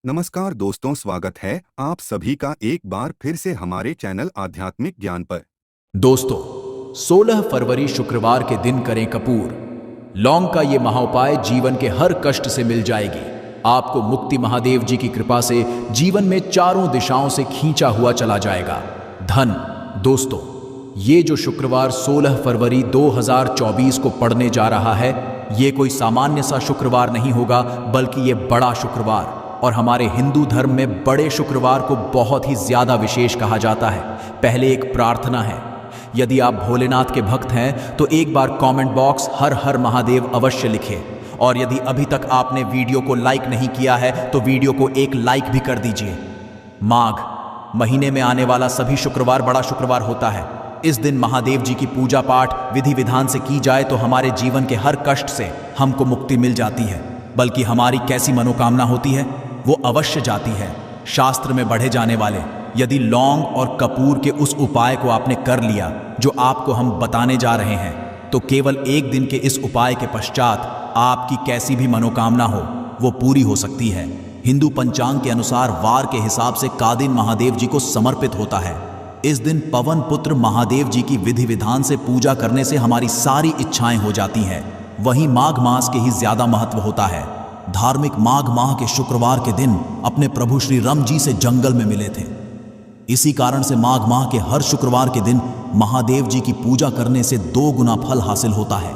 नमस्कार दोस्तों, स्वागत है आप सभी का एक बार फिर से हमारे चैनल आध्यात्मिक ज्ञान पर। दोस्तों, 16 फरवरी शुक्रवार के दिन करें कपूर। लौंग का ये महाउपाय जीवन के हर कष्ट से मिल जाएगी। आपको मुक्ति महादेव जी की कृपा से जीवन में चारों दिशाओं से खींचा हुआ चला जाएगा। धन। दोस्तों, ये जो शुक्रवार 16 फरवरी 2024 को पड़ने जा रहा है, ये कोई सामान्य सा शुक्रवार नहीं होगा, बल्कि ये बड़ा शुक्रवार, और हमारे हिंदू धर्म में बड़े शुक्रवार को बहुत ही ज्यादा विशेष कहा जाता है। पहले एक प्रार्थना है। यदि आप भोलेनाथ के भक्त हैं तो एक बार कमेंट बॉक्स हर हर महादेव अवश्य लिखें। और यदि अभी तक आपने वीडियो को लाइक नहीं किया है तो वीडियो को एक लाइक भी कर दीजिए। माघ महीने में आने वाला सभी शुक्रवार बड़ा शुक्रवार होता है। इस दिन महादेव जी की पूजा पाठ विधि विधान से की जाए तो हमारे जीवन के हर कष्ट से हमको मुक्ति मिल जाती है। बल्कि हमारी कैसी मनोकामना होती है वो अवश्य जाती है। शास्त्र में बढ़े जाने वाले यदि लौंग और कपूर के उस उपाय को आपने कर लिया जो आपको हम बताने जा रहे हैं, तो केवल एक दिन के इस उपाय के पश्चात आपकी कैसी भी मनोकामना हो वो पूरी हो सकती है। हिंदू पंचांग के अनुसार वार के हिसाब से का दिन महादेव जी को समर्पित होता है। इस दिन पवन पुत्र महादेव जी की विधि विधान से पूजा करने से हमारी सारी इच्छाएं हो जाती हैं। वहीं माघ मास के ही ज्यादा महत्व होता है। धार्मिक माघ माह के शुक्रवार के दिन अपने प्रभु श्री राम जी से जंगल में मिले थे। इसी कारण से माघ माह के हर शुक्रवार के दिन महादेव जी की पूजा करने से 2 गुना फल हासिल होता है।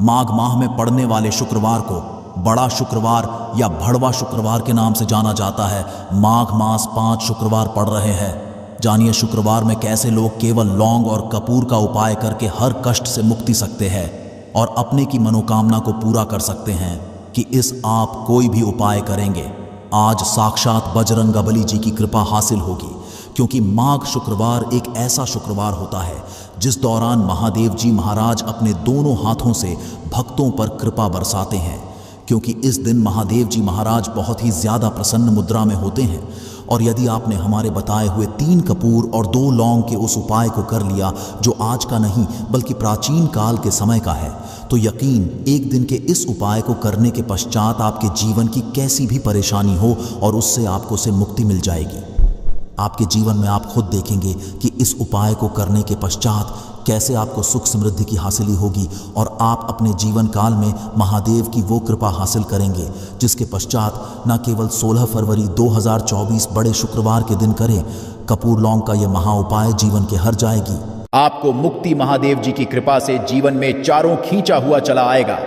माघ माह में पड़ने वाले शुक्रवार को बड़ा शुक्रवार या भड़वा शुक्रवार के नाम से जाना जाता है। माघ मास 5 शुक्रवार पड़ रहे हैं। जानिए शुक्रवार में कैसे लोग केवल लौंग और कपूर का उपाय करके हर कष्ट से मुक्ति सकते हैं और अपने की मनोकामना को पूरा कर सकते हैं। कि इस आप कोई भी उपाय करेंगे, आज साक्षात बजरंगबली जी की कृपा हासिल होगी। क्योंकि माघ शुक्रवार एक ऐसा शुक्रवार होता है जिस दौरान महादेव जी महाराज अपने दोनों हाथों से भक्तों पर कृपा बरसाते हैं। क्योंकि इस दिन महादेव जी महाराज बहुत ही ज्यादा प्रसन्न मुद्रा में होते हैं। और यदि आपने हमारे बताए हुए 3 कपूर और 2 लौंग के उस उपाय को कर लिया जो आज का नहीं बल्कि प्राचीन काल के समय का है, तो यकीन एक दिन के इस उपाय को करने के पश्चात आपके जीवन की कैसी भी परेशानी हो और उससे आपको से मुक्ति मिल जाएगी। आपके जीवन में आप खुद देखेंगे कि इस उपाय को करने के पश्चात कैसे आपको सुख समृद्धि की हासिली होगी और आप अपने जीवन काल में महादेव की वो कृपा हासिल करेंगे जिसके पश्चात न केवल 16 फरवरी 2024 बड़े शुक्रवार के दिन करें कपूर लौंग का यह महा उपाय जीवन के हर जाएगी। आपको मुक्ति महादेव जी की कृपा से जीवन में चारों खींचा हुआ चला आएगा।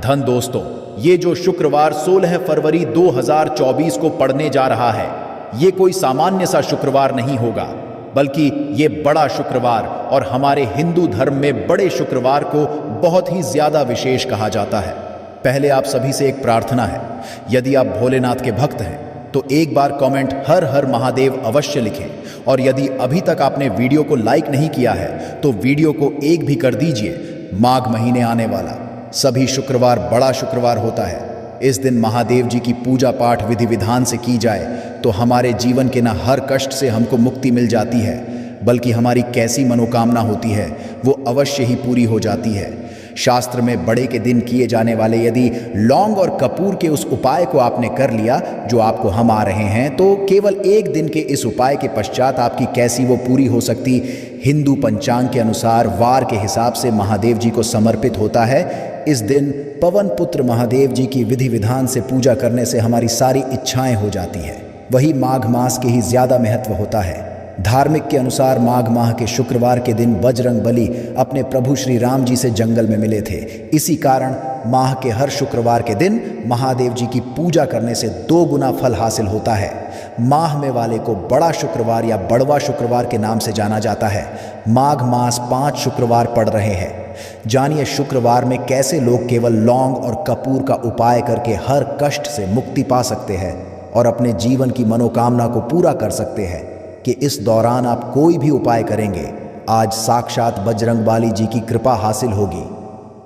धन। दोस्तों, ये जो शुक्रवार 16 फरवरी 2024 को पड़ने जा रहा है, ये कोई सामान्य सा शुक्रवार नहीं होगा, बल्कि ये बड़ा शुक्रवार, और हमारे हिंदू धर्म में बड़े शुक्रवार को बहुत ही ज्यादा विशेष कहा जाता है। पहले आप सभी से एक प्रार्थना है। यदि आप भोलेनाथ के भक्त हैं तो एक बार कमेंट हर हर महादेव अवश्य लिखें। और यदि अभी तक आपने वीडियो को लाइक नहीं किया है तो वीडियो को एक भी कर दीजिए। माघ महीने आने वाला सभी शुक्रवार बड़ा शुक्रवार होता है। इस दिन महादेव जी की पूजा पाठ विधि विधान से की जाए तो हमारे जीवन के न हर कष्ट से हमको मुक्ति मिल जाती है, बल्कि हमारी कैसी मनोकामना होती है वो अवश्य ही पूरी हो जाती है। शास्त्र में बड़े के दिन किए जाने वाले यदि लौंग और कपूर के उस उपाय को आपने कर लिया जो आपको हम आ रहे हैं, तो केवल एक दिन के इस उपाय के पश्चात आपकी कैसी वो पूरी हो सकती। हिंदू पंचांग के अनुसार वार के हिसाब से महादेव जी को समर्पित होता है। इस दिन पवन पुत्र महादेव जी की विधि विधान से पूजा करने से हमारी सारी इच्छाएं हो जाती है। वही माघ मास के ही ज्यादा महत्व होता है। धार्मिक के अनुसार माघ माह के शुक्रवार के दिन बजरंगबली अपने प्रभु श्री राम जी से जंगल में मिले थे। इसी कारण माह के हर शुक्रवार के दिन महादेव जी की पूजा करने से 2 गुना फल हासिल होता है। माह में वाले को बड़ा शुक्रवार या बड़वा शुक्रवार के नाम से जाना जाता है। माघ मास 5 शुक्रवार पड़ रहे हैं। जानिए शुक्रवार में कैसे लोग केवल लौंग और कपूर का उपाय करके हर कष्ट से मुक्ति पा सकते हैं और अपने जीवन की मनोकामना को पूरा कर सकते हैं। कि इस दौरान आप कोई भी उपाय करेंगे, आज साक्षात बजरंगबली जी की कृपा हासिल होगी।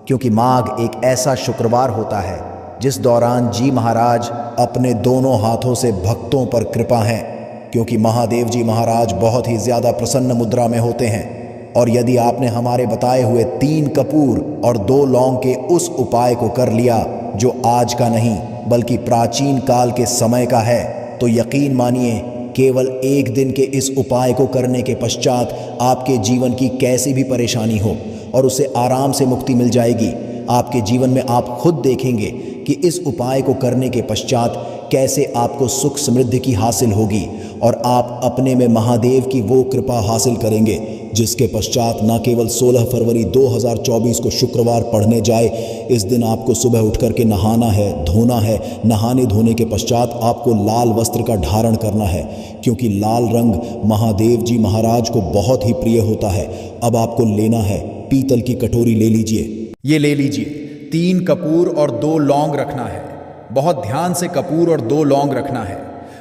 क्योंकि माघ एक ऐसा शुक्रवार होता है जिस दौरान जी महाराज अपने दोनों हाथों से भक्तों पर कृपा हैं। क्योंकि महादेव जी महाराज बहुत ही ज्यादा प्रसन्न मुद्रा में होते हैं। और यदि आपने हमारे बताए हुए 3 कपूर और 2 लौंग के उस उपाय को कर लिया जो आज का नहीं बल्कि प्राचीन काल के समय का है, तो यकीन मानिए केवल एक दिन के इस उपाय को करने के पश्चात आपके जीवन की कैसी भी परेशानी हो और उसे आराम से मुक्ति मिल जाएगी। आपके जीवन में आप खुद देखेंगे कि इस उपाय को करने के पश्चात कैसे आपको सुख समृद्धि की हासिल होगी और आप अपने में महादेव की वो कृपा हासिल करेंगे जिसके पश्चात न केवल 16 फरवरी 2024 को शुक्रवार पढ़ने जाए, इस दिन आपको सुबह उठ करके नहाना है, धोना है। नहाने धोने के पश्चात आपको लाल वस्त्र का धारण करना है, क्योंकि लाल रंग महादेव जी महाराज को बहुत ही प्रिय होता है। अब आपको लेना है पीतल की कटोरी, ले लीजिए, ये ले लीजिए। 3 कपूर और 2 लौंग रखना है। बहुत ध्यान से कपूर और 2 लौंग रखना है।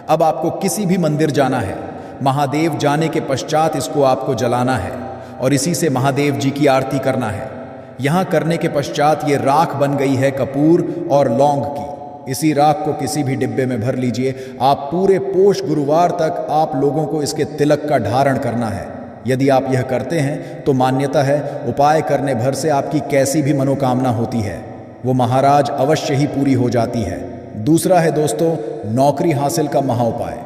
अब आपको किसी भी मंदिर जाना है। महादेव जाने के पश्चात इसको आपको जलाना है और इसी से महादेव जी की आरती करना है। यहाँ करने के पश्चात ये राख बन गई है कपूर और लौंग की। इसी राख को किसी भी डिब्बे में भर लीजिए। आप पूरे पोष गुरुवार तक आप लोगों को इसके तिलक का धारण करना है। यदि आप यह करते हैं तो मान्यता है उपाय करने भर से आपकी कैसी भी मनोकामना होती है वो महाराज अवश्य ही पूरी हो जाती है। दूसरा है दोस्तों, नौकरी हासिल का महाउपाय।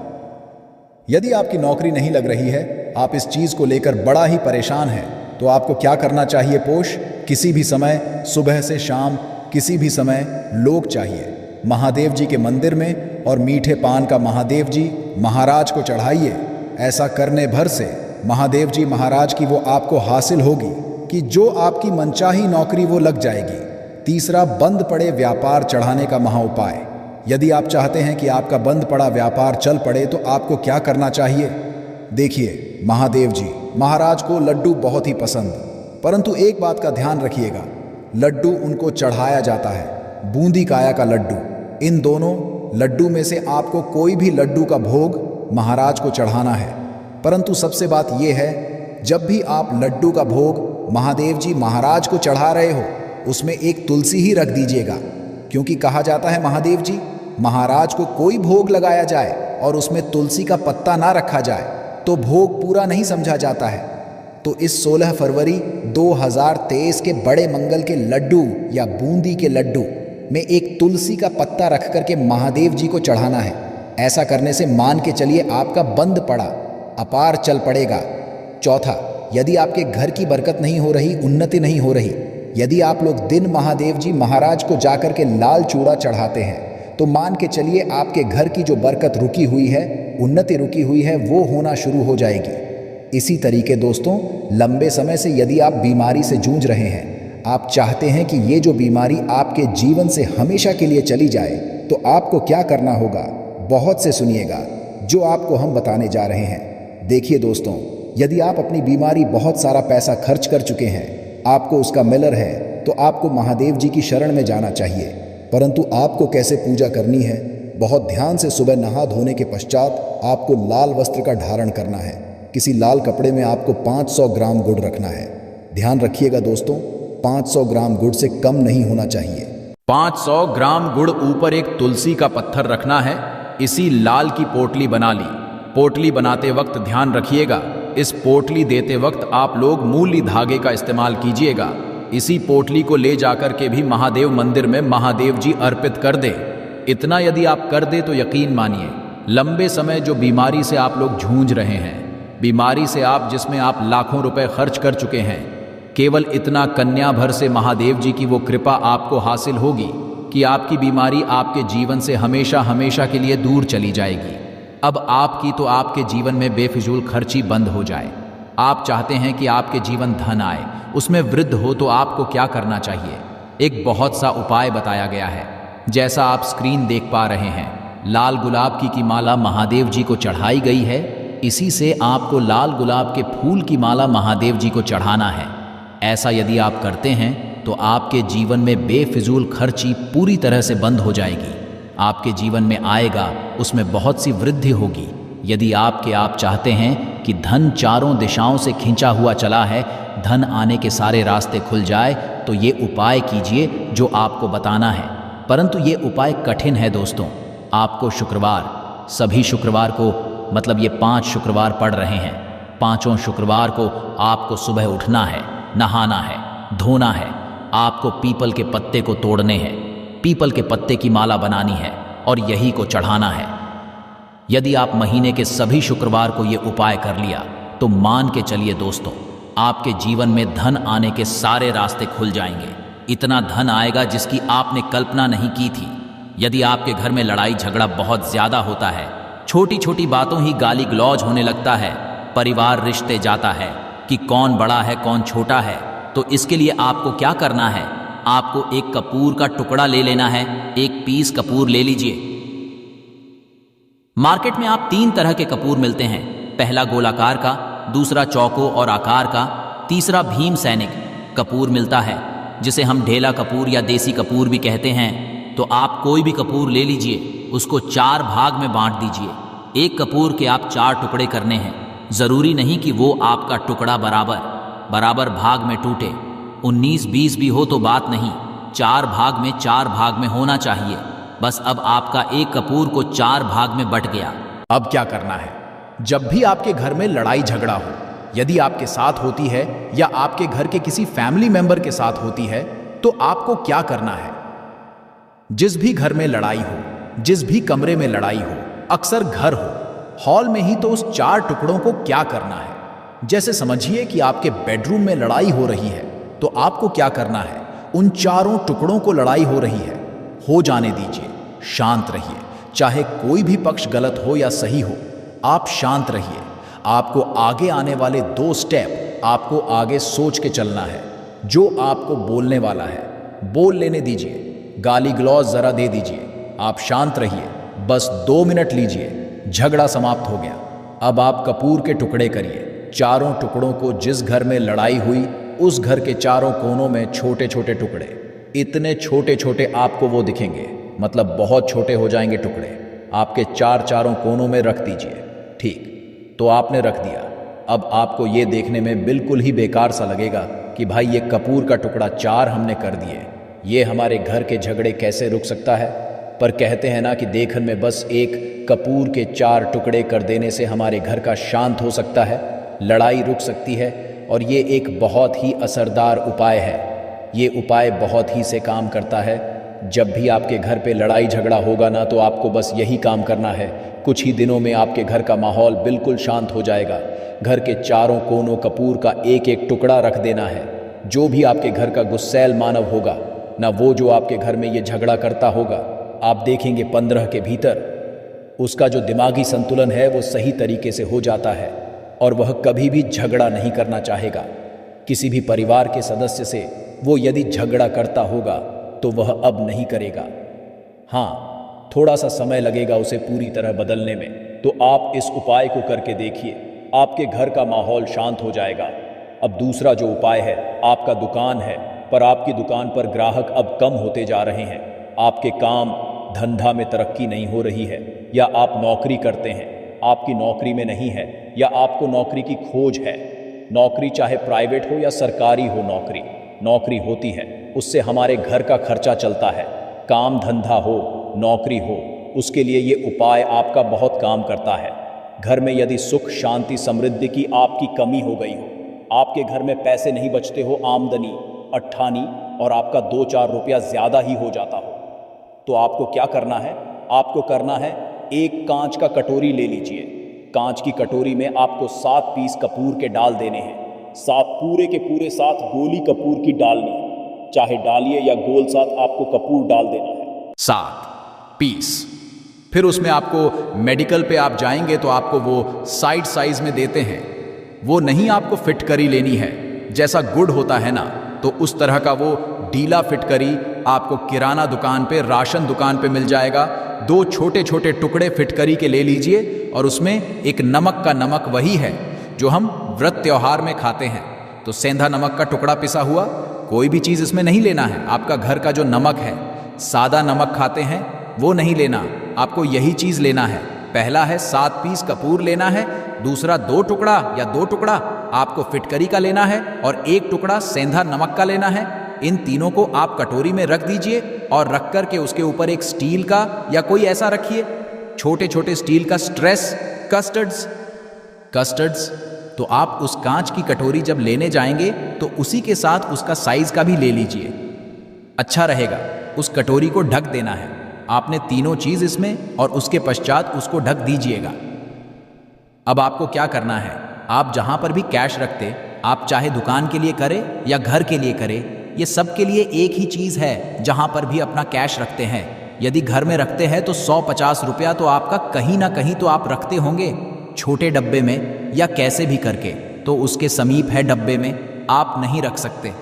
यदि आपकी नौकरी नहीं लग रही है, आप इस चीज़ को लेकर बड़ा ही परेशान हैं, तो आपको क्या करना चाहिए? पोष किसी भी समय, सुबह से शाम, किसी भी समय लोग चाहिए महादेव जी के मंदिर में और मीठे पान का महादेव जी महाराज को चढ़ाइए। ऐसा करने भर से महादेव जी महाराज की वो आपको हासिल होगी कि जो आपकी मनचाही नौकरी वो लग जाएगी। तीसरा, बंद पड़े व्यापार चढ़ाने का महाउपाय। यदि आप चाहते हैं कि आपका बंद पड़ा व्यापार चल पड़े तो आपको क्या करना चाहिए? देखिए, महादेव जी महाराज को लड्डू बहुत ही पसंद, परंतु एक बात का ध्यान रखिएगा, लड्डू उनको चढ़ाया जाता है, बूंदी काया का लड्डू। इन दोनों लड्डू में से आपको कोई भी लड्डू का भोग महाराज को चढ़ाना है। परंतु सबसे बात यह है, जब भी आप लड्डू का भोग महादेव जी महाराज को चढ़ा रहे हो, उसमें एक तुलसी ही रख दीजिएगा, क्योंकि कहा जाता है महादेव जी महाराज को कोई भोग लगाया जाए और उसमें तुलसी का पत्ता ना रखा जाए तो भोग पूरा नहीं समझा जाता है। तो इस 16 फरवरी 2023 के बड़े मंगल के लड्डू या बूंदी के लड्डू में एक तुलसी का पत्ता रख करके महादेव जी को चढ़ाना है। ऐसा करने से मान के चलिए आपका बंद पड़ा अपार चल पड़ेगा। चौथा, यदि आपके घर की बरकत नहीं हो रही, उन्नति नहीं हो रही, यदि आप लोग दिन महादेव जी महाराज को जाकर के लाल चूड़ा चढ़ाते हैं तो मान के चलिए आपके घर की जो बरकत रुकी हुई है, उन्नति रुकी हुई है, वो होना शुरू हो जाएगी। इसी तरीके दोस्तों, लंबे समय से यदि आप बीमारी से जूझ रहे हैं, आप चाहते हैं कि ये जो बीमारी आपके जीवन से हमेशा के लिए चली जाए, तो आपको क्या करना होगा? बहुत से सुनिएगा जो आपको हम बताने जा रहे हैं। देखिए दोस्तों, यदि आप अपनी बीमारी बहुत सारा पैसा खर्च कर चुके हैं, आपको उसका मिलर है, तो आपको महादेव जी की शरण में जाना चाहिए। परंतु आपको कैसे पूजा करनी है? बहुत ध्यान से सुबह नहा धोने के पश्चात आपको लाल वस्त्र का धारण करना है। किसी लाल कपड़े में आपको 500 ग्राम गुड़ रखना है। ध्यान रखिएगा दोस्तों, 500 ग्राम गुड़ से कम नहीं होना चाहिए। 500 ग्राम गुड़ ऊपर एक तुलसी का पत्थर रखना है। इसी लाल की पोटली बना ली। पोटली बनाते वक्त ध्यान रखिएगा, इस पोटली देते वक्त आप लोग मूली धागे का इस्तेमाल कीजिएगा। इसी पोटली को ले जाकर के भी महादेव मंदिर में महादेव जी अर्पित कर दे। इतना यदि आप कर दे तो यकीन मानिए, लंबे समय जो बीमारी से आप लोग जूझ रहे हैं, बीमारी से आप जिसमें आप लाखों रुपए खर्च कर चुके हैं, केवल इतना कन्या भर से महादेव जी की वो कृपा आपको हासिल होगी कि आपकी बीमारी आपके जीवन से हमेशा हमेशा के लिए दूर चली जाएगी। अब आपकी तो आपके जीवन में बेफिजूल खर्ची बंद हो जाए। आप चाहते हैं कि आपके जीवन धन आए, उसमें वृद्धि हो, तो आपको क्या करना चाहिए? एक बहुत सा उपाय बताया गया है, जैसा आप स्क्रीन देख पा रहे हैं। लाल गुलाब की माला महादेव जी को चढ़ाई गई है। इसी से आपको लाल गुलाब के फूल की माला महादेव जी को चढ़ाना है। ऐसा यदि आप करते हैं तो आपके जीवन में बेफिजूल खर्ची पूरी तरह से बंद हो जाएगी। आपके जीवन में आएगा, उसमें बहुत सी वृद्धि होगी। यदि आप चाहते हैं कि धन चारों दिशाओं से खींचा हुआ चला है, धन आने के सारे रास्ते खुल जाए, तो ये उपाय कीजिए जो आपको बताना है। परंतु ये उपाय कठिन है दोस्तों। आपको शुक्रवार, सभी शुक्रवार को, मतलब ये 5 शुक्रवार पड़ रहे हैं, 5 शुक्रवार को आपको सुबह उठना है, नहाना है, धोना है। आपको पीपल के पत्ते को तोड़ने हैं, पीपल के पत्ते की माला बनानी है और यही को चढ़ाना है। यदि आप महीने के सभी शुक्रवार को ये उपाय कर लिया तो मान के चलिए दोस्तों, आपके जीवन में धन आने के सारे रास्ते खुल जाएंगे। इतना धन आएगा जिसकी आपने कल्पना नहीं की थी। यदि आपके घर में लड़ाई झगड़ा बहुत ज्यादा होता है, छोटी छोटी बातों ही गाली गलौज होने लगता है, परिवार रिश्ते जाता है कि कौन बड़ा है कौन छोटा है, तो इसके लिए आपको क्या करना है? आपको एक कपूर का टुकड़ा ले लेना है। एक पीस कपूर ले लीजिए। मार्केट में आप 3 तरह के कपूर मिलते हैं। पहला गोलाकार का, दूसरा चौको और आकार का, तीसरा भीम सैनिक कपूर मिलता है, जिसे हम ढेला कपूर या देसी कपूर भी कहते हैं। तो आप कोई भी कपूर ले लीजिए, उसको 4 भाग में बांट दीजिए। एक कपूर के आप 4 टुकड़े करने हैं। जरूरी नहीं कि वो आपका टुकड़ा बराबर भाग में टूटे। 19-20 भी हो तो बात नहीं, 4 भाग में होना चाहिए। बस अब आपका एक कपूर को 4 भाग में बट गया। अब क्या करना है? जब भी आपके घर में लड़ाई झगड़ा हो, यदि आपके साथ होती है या आपके घर के किसी फैमिली मेंबर के साथ होती है, तो आपको क्या करना है? जिस भी घर में लड़ाई हो, जिस भी कमरे में लड़ाई हो, अक्सर घर हो, हॉल में ही, तो उस 4 टुकड़ों को क्या करना है? जैसे समझिए कि आपके बेडरूम में लड़ाई हो रही है, तो आपको क्या करना है? उन 4 टुकड़ों को लड़ाई हो रही है, हो जाने दीजिए, शांत रहिए। चाहे कोई भी पक्ष गलत हो या सही हो, आप शांत रहिए। आपको आगे आने वाले 2 स्टेप आपको आगे सोच के चलना है। जो आपको बोलने वाला है बोल लेने दीजिए, गाली गलौज जरा दे दीजिए। आप शांत रहिए, बस 2 मिनट लीजिए, झगड़ा समाप्त हो गया। अब आप कपूर के टुकड़े करिए। 4 टुकड़ों को जिस घर में लड़ाई हुई, उस घर के 4 कोनों में छोटे छोटे टुकड़े, इतने छोटे छोटे आपको वो दिखेंगे, मतलब बहुत छोटे हो जाएंगे टुकड़े। आपके 4 कोनों में रख दीजिए। ठीक, तो आपने रख दिया। अब आपको ये देखने में बिल्कुल ही बेकार सा लगेगा कि भाई ये कपूर का टुकड़ा 4 हमने कर दिए, ये हमारे घर के झगड़े कैसे रुक सकता है? पर कहते हैं ना कि देखन में बस एक कपूर के 4 टुकड़े कर देने से हमारे घर का शांत हो सकता है, लड़ाई रुक सकती है। और ये एक बहुत ही असरदार उपाय है। ये उपाय बहुत ही से काम करता है। जब भी आपके घर पे लड़ाई झगड़ा होगा ना, तो आपको बस यही काम करना है। कुछ ही दिनों में आपके घर का माहौल बिल्कुल शांत हो जाएगा। घर के 4 कोनों कपूर का एक एक टुकड़ा रख देना है। जो भी आपके घर का गुस्सैल मानव होगा ना, वो जो आपके घर में ये झगड़ा करता होगा, आप देखेंगे 15 के भीतर उसका जो दिमागी संतुलन है वो सही तरीके से हो जाता है और वह कभी भी झगड़ा नहीं करना चाहेगा। किसी भी परिवार के सदस्य से वो यदि झगड़ा करता होगा तो वह अब नहीं करेगा। हाँ, थोड़ा सा समय लगेगा उसे पूरी तरह बदलने में। तो आप इस उपाय को करके देखिए, आपके घर का माहौल शांत हो जाएगा। अब दूसरा जो उपाय है, आपका दुकान है, पर आपकी दुकान पर ग्राहक अब कम होते जा रहे हैं। आपके काम धंधा में तरक्की नहीं हो रही है, या आप नौकरी करते हैं, आपकी नौकरी में नहीं है, या आपको नौकरी की खोज है। नौकरी चाहे प्राइवेट हो या सरकारी हो, नौकरी होती है, उससे हमारे घर का खर्चा चलता है। काम धंधा हो, नौकरी हो, उसके लिए ये उपाय आपका बहुत काम करता है। घर में यदि सुख शांति समृद्धि की आपकी कमी हो गई हो, आपके घर में पैसे नहीं बचते हो, आमदनी अट्ठानी और आपका 2-4 रुपया ज़्यादा ही हो जाता हो, तो आपको क्या करना है? आपको करना है, एक कांच का कटोरी ले लीजिए। कांच की कटोरी में आपको 7 पीस कपूर के डाल देने हैं। 7 पूरे के पूरे 7 गोली कपूर की डालनी है। चाहे डालिए या गोल 7 आपको कपूर डाल देना है। 7 पीस। फिर उसमें आपको मेडिकल पे आप जाएंगे तो आपको वो साइड साइज में देते हैं। वो नहीं आपको फिटकरी लेनी है, जैसा गुड़ होता है ना, तो उस तरह का वो ढीला फिटकरी आपको किराना दुकान पे, राशन दुकान पे मिल जाएगा। 2 छोटे छोटे टुकड़े फिटकरी के ले लीजिए और उसमें एक नमक का, नमक वही है जो हम व्रत त्योहार में खाते हैं, तो सेंधा नमक का टुकड़ा पिसा हुआ, कोई भी चीज़ इसमें नहीं लेना है। आपका घर का जो नमक है, सादा नमक खाते हैं, वो नहीं लेना, आपको यही चीज़ लेना है। पहला है 7 पीस कपूर लेना है, दूसरा 2 टुकड़ा या 2 टुकड़ा आपको फिटकरी का लेना है और 1 टुकड़ा सेंधा नमक का लेना है। इन तीनों को आप कटोरी में रख दीजिए और रख कर के उसके ऊपर एक स्टील का या कोई ऐसा रखिए, छोटे छोटे स्टील का स्ट्रेस कस्टर्ड्स। तो आप उस कांच की कटोरी जब लेने जाएंगे तो उसी के साथ उसका साइज का भी ले लीजिए, अच्छा रहेगा। उस कटोरी को ढक देना है। आपने तीनों चीज इसमें और उसके पश्चात उसको ढक दीजिएगा। अब आपको क्या करना है, आप जहां पर भी कैश रखते, आप चाहे दुकान के लिए करें या घर के लिए करें, ये सब के लिए एक ही चीज है। जहां पर भी अपना कैश रखते हैं, यदि घर में रखते हैं तो 150 रुपया तो आपका कहीं ना कहीं तो आप रखते होंगे, छोटे डब्बे में या कैसे भी करके। तो उसके समीप है डब्बे में, आप नहीं रख सकते,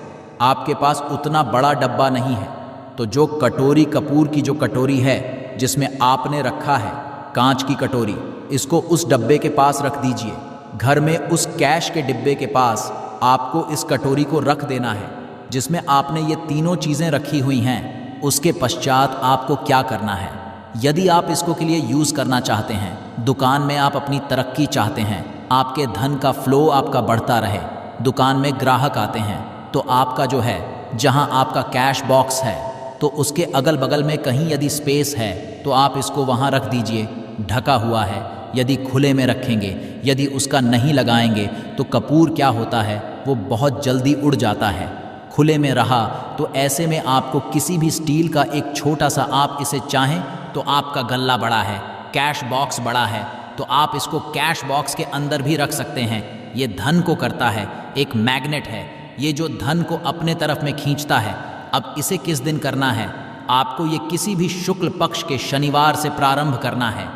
आपके पास उतना बड़ा डब्बा नहीं है। तो जो कटोरी, कपूर की जो कटोरी है जिसमें आपने रखा है, कांच की कटोरी, इसको उस डब्बे के पास रख दीजिए। घर में उस कैश के डिब्बे के पास आपको इस कटोरी को रख देना है जिसमें आपने ये तीनों चीज़ें रखी हुई हैं। उसके पश्चात आपको क्या करना है, यदि आप इसको के लिए यूज़ करना चाहते हैं, दुकान में आप अपनी तरक्की चाहते हैं, आपके धन का फ्लो आपका बढ़ता रहे, दुकान में ग्राहक आते हैं, तो आपका जो है जहां आपका कैश बॉक्स है तो उसके अगल बगल में कहीं यदि स्पेस है तो आप इसको वहां रख दीजिए। ढका हुआ है, यदि खुले में रखेंगे, यदि उसका नहीं लगाएंगे तो कपूर क्या होता है, वो बहुत जल्दी उड़ जाता है। खुले में रहा तो ऐसे में आपको किसी भी स्टील का एक छोटा सा, आप इसे चाहें तो आपका गल्ला बड़ा है, कैश बॉक्स बड़ा है, तो आप इसको कैश बॉक्स के अंदर भी रख सकते हैं। ये धन को करता है, एक मैग्नेट है, ये जो धन को अपने तरफ में खींचता है। अब इसे किस दिन करना है, आपको ये किसी भी शुक्ल पक्ष के शनिवार से प्रारंभ करना है।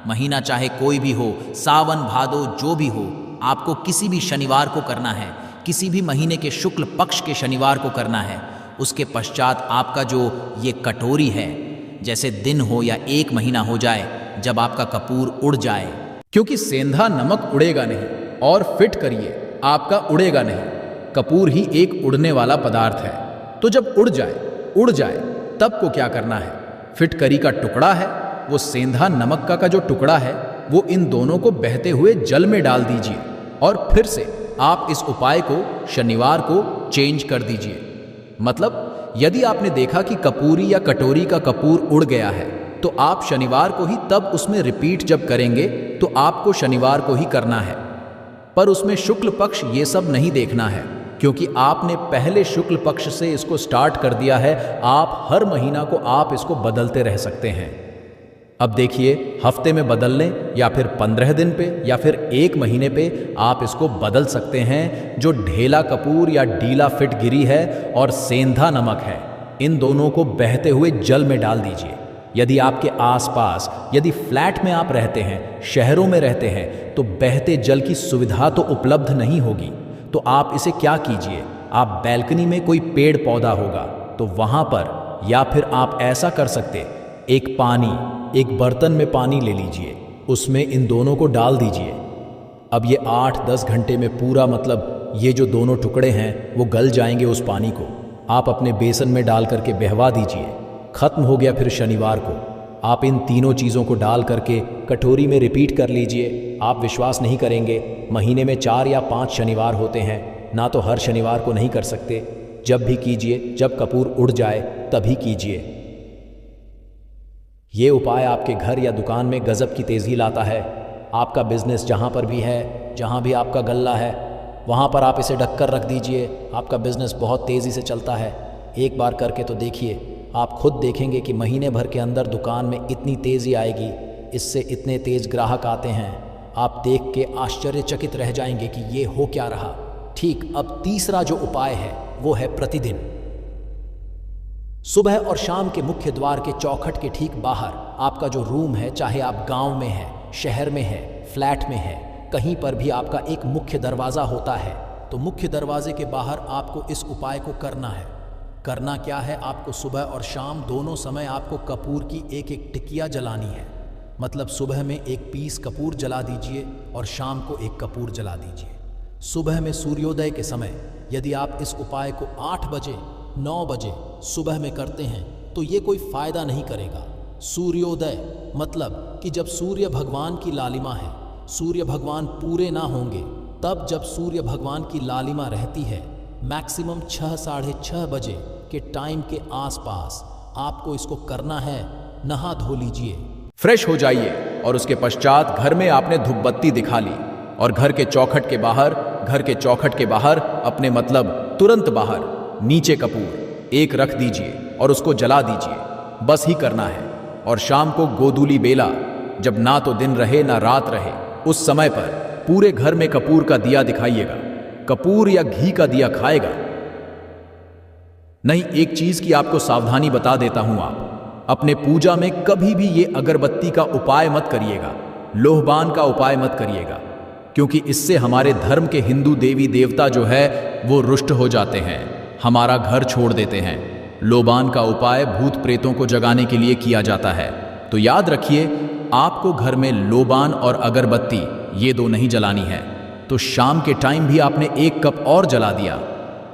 महीना चाहे कोई भी हो, सावन भादो जो भी हो, आपको किसी भी शनिवार को करना है, किसी भी महीने के शुक्ल पक्ष के शनिवार को करना है। उसके पश्चात आपका जो ये कटोरी है, जैसे दिन हो या एक महीना हो जाए जब आपका कपूर उड़ जाए, क्योंकि सेंधा नमक उड़ेगा नहीं, और फिट करिए, आपका उड़ेगा नहीं। कपूर ही एक उड़ने वाला पदार्थ है। तो जब उड़ जाए तब को क्या करना है, फिटकरी का टुकड़ा है, वो सेंधा नमक का जो टुकड़ा है, वो इन दोनों को बहते हुए जल में डाल दीजिए और फिर से आप इस उपाय को शनिवार को चेंज कर दीजिए। मतलब यदि आपने देखा कि कपूरी या कटोरी का कपूर उड़ गया है तो आप शनिवार को ही तब उसमें रिपीट जब करेंगे तो आपको शनिवार को ही करना है। पर उसमें शुक्ल पक्ष ये सब नहीं देखना है, क्योंकि आपने पहले शुक्ल पक्ष से इसको स्टार्ट कर दिया है। आप हर महीना को आप इसको बदलते रह सकते हैं। अब देखिए, हफ्ते में बदल लें या फिर 15 दिन पे या फिर एक महीने पे आप इसको बदल सकते हैं। जो ढेला कपूर या डीला फिटगिरी है और सेंधा नमक है, इन दोनों को बहते हुए जल में डाल दीजिए। यदि आपके आसपास, यदि फ्लैट में आप रहते हैं, शहरों में रहते हैं, तो बहते जल की सुविधा तो उपलब्ध नहीं होगी। तो आप इसे क्या कीजिए, आप बैल्कनी में कोई पेड़ पौधा होगा तो वहां पर, या फिर आप ऐसा कर सकते, एक बर्तन में पानी ले लीजिए, उसमें इन दोनों को डाल दीजिए। अब ये 8-10 घंटे में पूरा, मतलब ये जो दोनों टुकड़े हैं वो गल जाएंगे उस पानी को। आप अपने बेसन में डाल करके बहवा दीजिए। खत्म हो गया। फिर शनिवार को आप इन तीनों चीज़ों को डाल करके कटोरी में रिपीट कर लीजिए। आप विश्वास नहीं करेंगे, महीने में 4 या 5 शनिवार होते हैं, ना तो हर शनिवार को नहीं कर सकते। जब भी कीजिए, जब कपूर उड़ जाए तभी कीजिए। ये उपाय आपके घर या दुकान में गजब की तेज़ी लाता है। आपका बिजनेस जहाँ पर भी है, जहाँ भी आपका गल्ला है, वहाँ पर आप इसे ढककर रख दीजिए। आपका बिजनेस बहुत तेज़ी से चलता है। एक बार करके तो देखिए, आप खुद देखेंगे कि महीने भर के अंदर दुकान में इतनी तेज़ी आएगी, इससे इतने तेज़ ग्राहक आते हैं, आप देख के आश्चर्यचकित रह जाएंगे कि ये हो क्या रहा। ठीक, अब तीसरा जो उपाय है वो है प्रतिदिन सुबह और शाम के मुख्य द्वार के चौखट के ठीक बाहर आपका जो रूम है, चाहे आप गांव में है, शहर में है, फ्लैट में है, कहीं पर भी आपका एक मुख्य दरवाज़ा होता है। तो मुख्य दरवाजे के बाहर आपको इस उपाय को करना है। करना क्या है, आपको सुबह और शाम दोनों समय आपको कपूर की एक टिकिया जलानी है। मतलब सुबह में एक पीस कपूर जला दीजिए और शाम को एक कपूर जला दीजिए। सुबह में सूर्योदय के समय यदि आप इस उपाय को 8 बजे 9 बजे सुबह में करते हैं तो ये कोई फ़ायदा नहीं करेगा। सूर्योदय मतलब कि जब सूर्य भगवान की लालिमा है, सूर्य भगवान पूरे ना होंगे, तब जब सूर्य भगवान की लालिमा रहती है, मैक्सिमम 6 साढ़े 6 बजे के टाइम के आसपास आपको इसको करना है। नहा धो लीजिए, फ्रेश हो जाइए और उसके पश्चात घर में आपने धूप बत्ती दिखा ली और घर के चौखट के बाहर अपने मतलब तुरंत बाहर नीचे कपूर एक रख दीजिए और उसको जला दीजिए। बस ही करना है। और शाम को गोधूली बेला, जब ना तो दिन रहे ना रात रहे, उस समय पर पूरे घर में कपूर का दिया दिखाइएगा। कपूर या घी का दिया खाएगा नहीं। एक चीज की आपको सावधानी बता देता हूं, आप अपने पूजा में कभी भी ये अगरबत्ती का उपाय मत करिएगा, लोहबान का उपाय मत करिएगा, क्योंकि इससे हमारे धर्म के हिंदू देवी देवता जो है वो रुष्ट हो जाते हैं, हमारा घर छोड़ देते हैं। लोबान का उपाय भूत प्रेतों को जगाने के लिए किया जाता है। तो याद रखिए, आपको घर में लोबान और अगरबत्ती ये दो नहीं जलानी है। तो शाम के टाइम भी आपने 1 कप और जला दिया।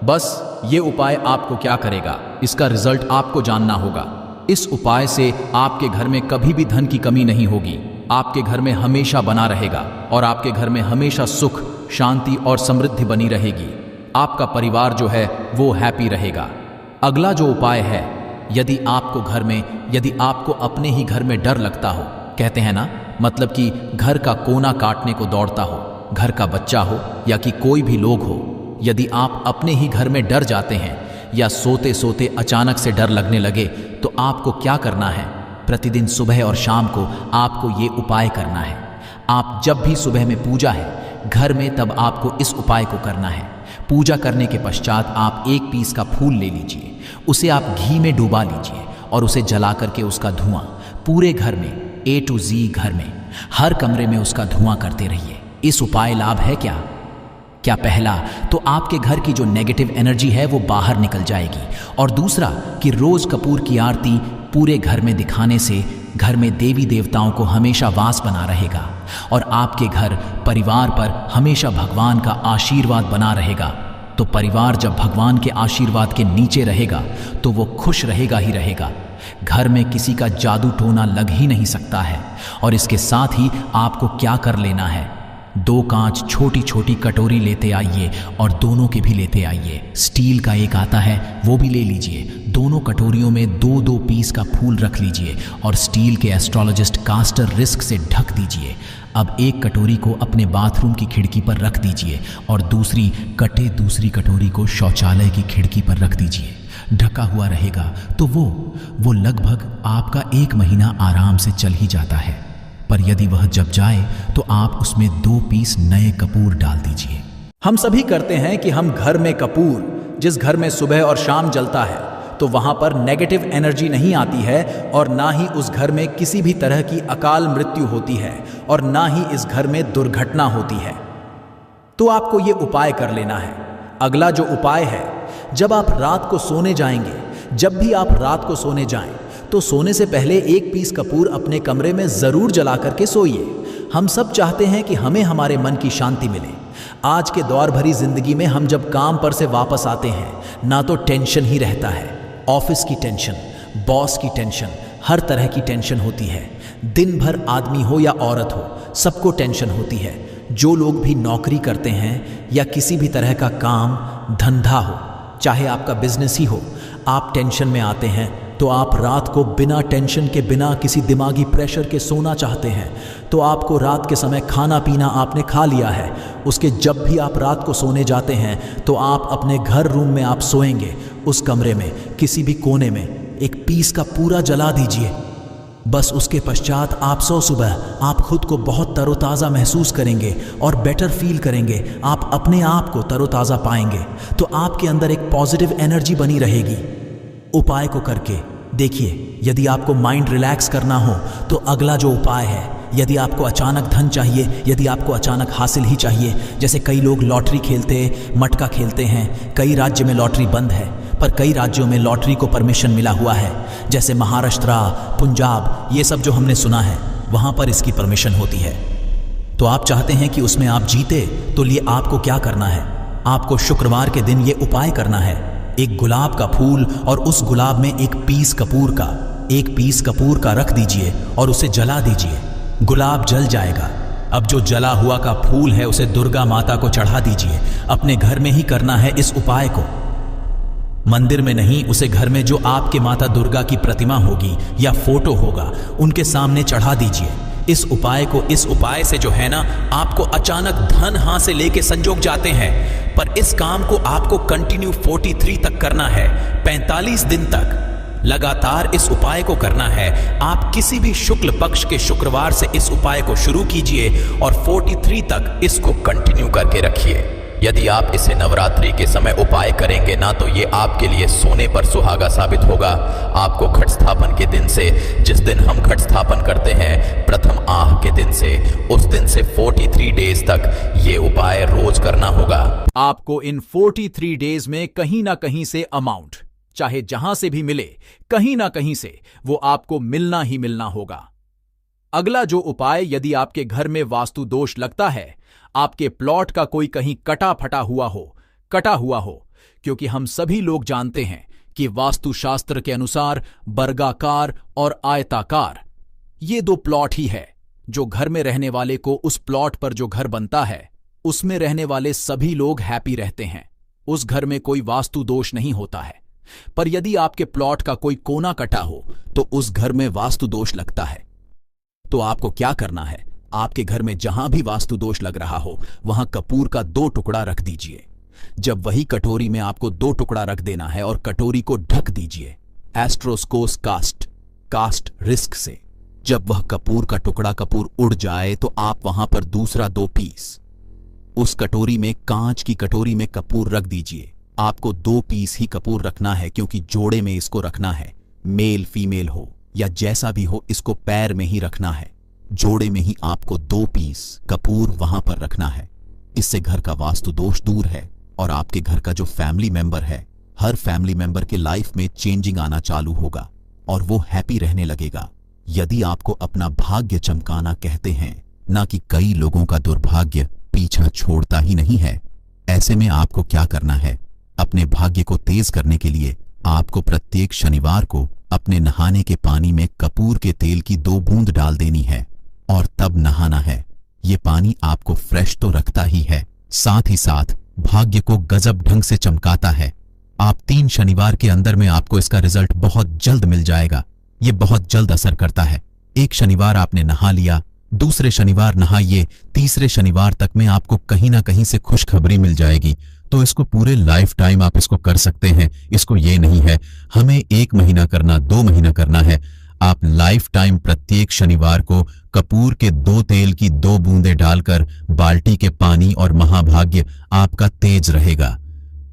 बस ये उपाय आपको क्या करेगा, इसका रिजल्ट आपको जानना होगा। इस उपाय से आपके घर में कभी भी धन की कमी नहीं होगी, आपके घर में हमेशा बना रहेगा और आपके घर में हमेशा सुख, शांति और समृद्धि बनी रहेगी। आपका परिवार जो है वो हैप्पी रहेगा। अगला जो उपाय है, यदि आपको अपने ही घर में डर लगता हो, कहते हैं ना, मतलब कि घर का कोना काटने को दौड़ता हो, घर का बच्चा हो या कि कोई भी लोग हो, यदि आप अपने ही घर में डर जाते हैं या सोते सोते अचानक से डर लगने लगे, तो आपको क्या करना है, प्रतिदिन सुबह और शाम को आपको ये उपाय करना है। आप जब भी सुबह में पूजा है घर में, तब आपको इस उपाय को करना है। पूजा करने के पश्चात आप 1 पीस का फूल ले लीजिए, उसे आप घी में डुबा लीजिए और उसे जला करके उसका धुआं पूरे घर में A to Z घर में हर कमरे में उसका धुआं करते रहिए। इस उपाय लाभ है क्या पहला तो आपके घर की जो नेगेटिव एनर्जी है वो बाहर निकल जाएगी, और दूसरा कि रोज कपूर की आरती पूरे घर में दिखाने से घर में देवी देवताओं को हमेशा वास बना रहेगा और आपके घर परिवार पर हमेशा भगवान का आशीर्वाद बना रहेगा। तो परिवार जब भगवान के आशीर्वाद के नीचे रहेगा तो वो खुश रहेगा ही रहेगा। घर में किसी का जादू टोना लग ही नहीं सकता है। और इसके साथ ही आपको क्या कर लेना है, 2 कांच छोटी छोटी कटोरी लेते आइए और दोनों के भी लेते आइए। स्टील का एक आता है वो भी ले लीजिए। दोनों कटोरियों में 2-2 पीस का फूल रख लीजिए और स्टील के एस्ट्रोलॉजिस्ट कास्टर रिस्क से ढक दीजिए। अब एक कटोरी को अपने बाथरूम की खिड़की पर रख दीजिए और दूसरी कटोरी को शौचालय की खिड़की पर रख दीजिए। ढका हुआ रहेगा तो वो लगभग आपका 1 महीना आराम से चल ही जाता है। पर यदि वह जब जाए तो आप उसमें 2 पीस नए कपूर डाल दीजिए। हम सभी करते हैं कि हम घर में कपूर, जिस घर में सुबह और शाम जलता है, तो वहां पर नेगेटिव एनर्जी नहीं आती है और ना ही उस घर में किसी भी तरह की अकाल मृत्यु होती है और ना ही इस घर में दुर्घटना होती है। तो आपको ये उपाय कर लेना है। अगला जो उपाय है, जब आप रात को सोने जाएंगे, जब भी आप रात को सोने जाएं, तो सोने से पहले 1 पीस कपूर अपने कमरे में जरूर जला करके सोइए। हम सब चाहते हैं कि हमें हमारे मन की शांति मिले। आज के दौर भरी जिंदगी में हम जब काम पर से वापस आते हैं, ना तो टेंशन ही रहता है, ऑफिस की टेंशन, बॉस की टेंशन, हर तरह की टेंशन होती है। दिन भर आदमी हो या औरत हो, सबको टेंशन होती है। जो लोग भी नौकरी करते हैं या किसी भी तरह का काम धंधा हो, चाहे आपका बिजनेस ही हो, आप टेंशन में आते हैं तो आप रात को बिना टेंशन के, बिना किसी दिमागी प्रेशर के सोना चाहते हैं। तो आपको रात के समय खाना पीना आपने खा लिया है, उसके जब भी आप रात को सोने जाते हैं तो आप अपने घर रूम में आप सोएंगे, उस कमरे में किसी भी कोने में 1 पीस का पूरा जला दीजिए। बस उसके पश्चात आप सुबह आप खुद को बहुत तरोताज़ा महसूस करेंगे और बेटर फील करेंगे। आप अपने आप को तरोताज़ा पाएंगे तो आपके अंदर एक पॉजिटिव एनर्जी बनी रहेगी। उपाय को करके देखिए। यदि आपको माइंड रिलैक्स करना हो तो अगला जो उपाय है, यदि आपको अचानक धन चाहिए, यदि आपको अचानक हासिल ही चाहिए, जैसे कई लोग लॉटरी खेलते, मटका खेलते हैं। कई राज्य में लॉटरी बंद है, पर कई राज्यों में लॉटरी को परमिशन मिला हुआ है, जैसे महाराष्ट्र, पंजाब, ये सब जो हमने सुना है, वहाँ पर इसकी परमिशन होती है। तो आप चाहते हैं कि उसमें आप जीते, तो लिए आपको क्या करना है, आपको शुक्रवार के दिन ये उपाय करना है। 1 गुलाब का फूल और उस गुलाब में 1 पीस कपूर का रख दीजिए और उसे जला दीजिए। गुलाब जल जाएगा। अब जो जला हुआ का फूल है उसे दुर्गा माता को चढ़ा दीजिए। अपने घर में ही करना है इस उपाय को, मंदिर में नहीं। उसे घर में जो आपके माता दुर्गा की प्रतिमा होगी या फोटो होगा, उनके सामने चढ़ा दीजिए इस उपाय से जो है ना, आपको अचानक धन हाथ से लेके संजोग जाते हैं। पर इस काम को आपको कंटिन्यू 43 तक करना है, 45 दिन तक। लगातार इस उपाय को करना है। आप किसी भी शुक्ल पक्ष के शुक्रवार से इस उपाय को शुरू कीजिए और 43 तक इसको कंटिन्यू करके रखिए। यदि आप इसे नवरात्रि के समय उपाय करेंगे ना, तो ये आपके लिए सोने पर सुहागा साबित होगा। आपको घट स्थापन के दिन से, जिस दिन हम घट स्थापन करते हैं प्रथम आह के दिन से, उस दिन से 43 डेज तक ये उपाय रोज करना होगा। आपको इन 43 डेज में कहीं ना कहीं से अमाउंट, चाहे जहां से भी मिले, कहीं ना कहीं से वो आपको मिलना ही मिलना होगा। अगला जो उपाय, यदि आपके घर में वास्तु दोष लगता है, आपके प्लॉट का कोई कहीं कटा हुआ हो, क्योंकि हम सभी लोग जानते हैं कि वास्तुशास्त्र के अनुसार वर्गाकार और आयताकार ये दो प्लॉट ही है जो घर में रहने वाले को, उस प्लॉट पर जो घर बनता है उसमें रहने वाले सभी लोग हैप्पी रहते हैं। उस घर में कोई वास्तु दोष नहीं होता है। पर यदि आपके प्लॉट का कोई कोना कटा हो तो उस घर में वास्तु दोष लगता है। तो आपको क्या करना है, आपके घर में जहां भी वास्तु दोष लग रहा हो वहां कपूर का 2 टुकड़ा रख दीजिए। जब वही कटोरी में आपको 2 टुकड़ा रख देना है और कटोरी को ढक दीजिए एस्ट्रोस्कोस कास्ट रिस्क से। जब वह कपूर का टुकड़ा कपूर उड़ जाए तो आप वहां पर दूसरा 2 पीस उस कटोरी में, कांच की कटोरी में कपूर रख दीजिए। आपको 2 पीस ही कपूर रखना है, क्योंकि जोड़े में इसको रखना है। मेल फीमेल हो या जैसा भी हो, इसको पैर में ही रखना है। जोड़े में ही आपको 2 पीस कपूर वहां पर रखना है। इससे घर का वास्तु दोष दूर है और आपके घर का जो फैमिली मेंबर है, हर फैमिली मेंबर के लाइफ में चेंजिंग आना चालू होगा और वो हैप्पी रहने लगेगा। यदि आपको अपना भाग्य चमकाना कहते हैं, ना कि कई लोगों का दुर्भाग्य पीछा छोड़ता ही नहीं है, ऐसे में आपको क्या करना है, अपने भाग्य को तेज करने के लिए आपको प्रत्येक शनिवार को अपने नहाने के पानी में कपूर के तेल की 2 बूंद डाल देनी है और तब नहाना है। ये पानी आपको फ्रेश तो रखता ही है, साथ ही साथ भाग्य को गजब ढंग से चमकाता है। आप 3 शनिवार के अंदर में आपको इसका रिजल्ट बहुत जल्द मिल जाएगा। ये बहुत जल्द असर करता है। एक शनिवार आपने नहा लिया, दूसरे शनिवार नहाइए, तीसरे शनिवार तक में आपको कहीं ना कहीं से खुशखबरी मिल जाएगी। तो इसको पूरे लाइफ टाइम आप इसको कर सकते हैं। इसको ये नहीं है हमें 1 महीना करना, 2 महीना करना है। आप लाइफ टाइम प्रत्येक शनिवार को कपूर के 2 तेल की 2 बूंदें डालकर बाल्टी के पानी और महाभाग्य आपका तेज रहेगा।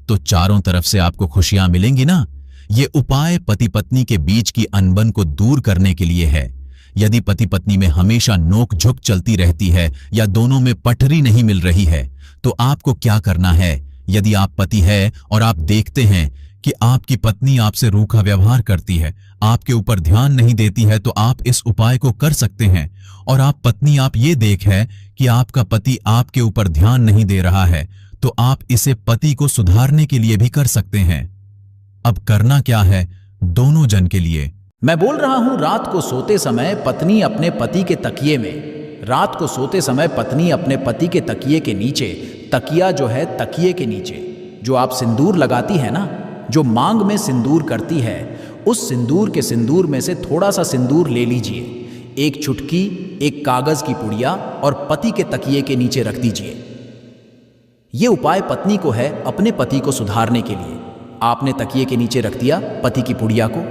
तो चारों तरफ से आपको खुशियां मिलेंगी ना। ये उपाय पति पत्नी के बीच की अनबन को दूर करने के लिए है। यदि पति पत्नी में हमेशा नोक झुक चलती रहती है या दोनों में पटरी नहीं मिल रही है, तो आपको क्या करना है। यदि आप पति है और आप देखते हैं कि आपकी पत्नी आपसे रूखा व्यवहार करती है, आपके ऊपर ध्यान नहीं देती है, तो आप इस उपाय को कर सकते हैं। और आप पत्नी, आप ये देख है कि आपका पति आपके ऊपर ध्यान नहीं दे रहा है, तो आप इसे पति को सुधारने के लिए भी कर सकते हैं। अब करना क्या है, दोनों जन के लिए। मैं बोल रहा हूं, रात को सोते समय पत्नी अपने पति के तकिए में, रात को सोते समय पत्नी अपने पति के तकिए के नीचे, तकिया जो है तकिए के नीचे जो आप सिंदूर लगाती है ना, जो मांग में सिंदूर करती है, उस सिंदूर के सिंदूर में से थोड़ा सा सिंदूर ले लीजिए। एक चुटकी एक कागज की पुड़िया और पति के तकिए के नीचे रख दीजिए। यह उपाय पत्नी को है अपने पति को सुधारने के लिए। आपने तकिए के नीचे रख दिया पति की पुड़िया को।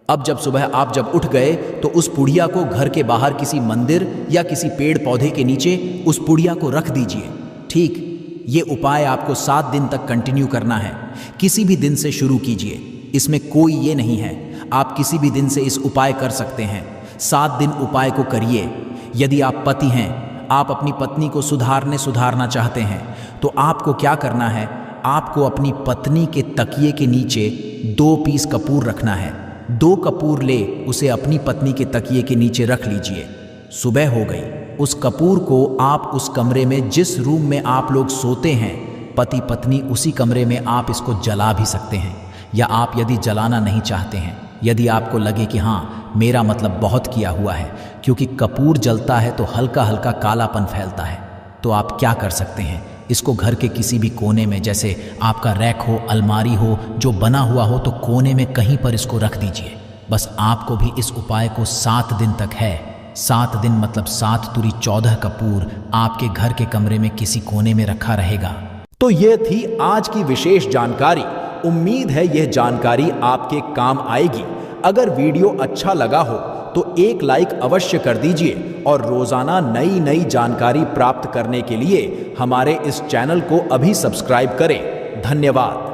अब जब सुबह आप जब उठ गए तो उस पुड़िया को घर के बाहर किसी मंदिर या किसी पेड़ पौधे के नीचे उस पुड़िया को रख दीजिए। ठीक, ये उपाय आपको 7 दिन तक कंटिन्यू करना है। किसी भी दिन से शुरू कीजिए, इसमें कोई ये नहीं है, आप किसी भी दिन से इस उपाय कर सकते हैं। 7 दिन उपाय को करिए। यदि आप पति हैं, आप अपनी पत्नी को सुधारना चाहते हैं, तो आपको क्या करना है, आपको अपनी पत्नी के तकिए के नीचे 2 पीस कपूर रखना है। 2 कपूर ले उसे अपनी पत्नी के तकिए के नीचे रख लीजिए। सुबह हो गई, उस कपूर को आप उस कमरे में, जिस रूम में आप लोग सोते हैं पति पत्नी, उसी कमरे में आप इसको जला भी सकते हैं। या आप यदि जलाना नहीं चाहते हैं, यदि आपको लगे कि हाँ मेरा मतलब बहुत किया हुआ है, क्योंकि कपूर जलता है तो हल्का हल्का कालापन फैलता है, तो आप क्या कर सकते हैं, इसको घर के किसी भी कोने में, जैसे आपका रैक हो, अलमारी हो जो बना हुआ हो, तो कोने में कहीं पर इसको रख दीजिए। बस आपको भी इस उपाय को 7 दिन तक है। 7 दिन मतलब 7 दूरी 14 कपूर आपके घर के कमरे में किसी कोने में रखा रहेगा। तो ये थी आज की विशेष जानकारी। उम्मीद है यह जानकारी आपके काम आएगी। अगर वीडियो अच्छा लगा हो तो एक लाइक अवश्य कर दीजिए और रोजाना नई नई जानकारी प्राप्त करने के लिए हमारे इस चैनल को अभी सब्सक्राइब करें। धन्यवाद।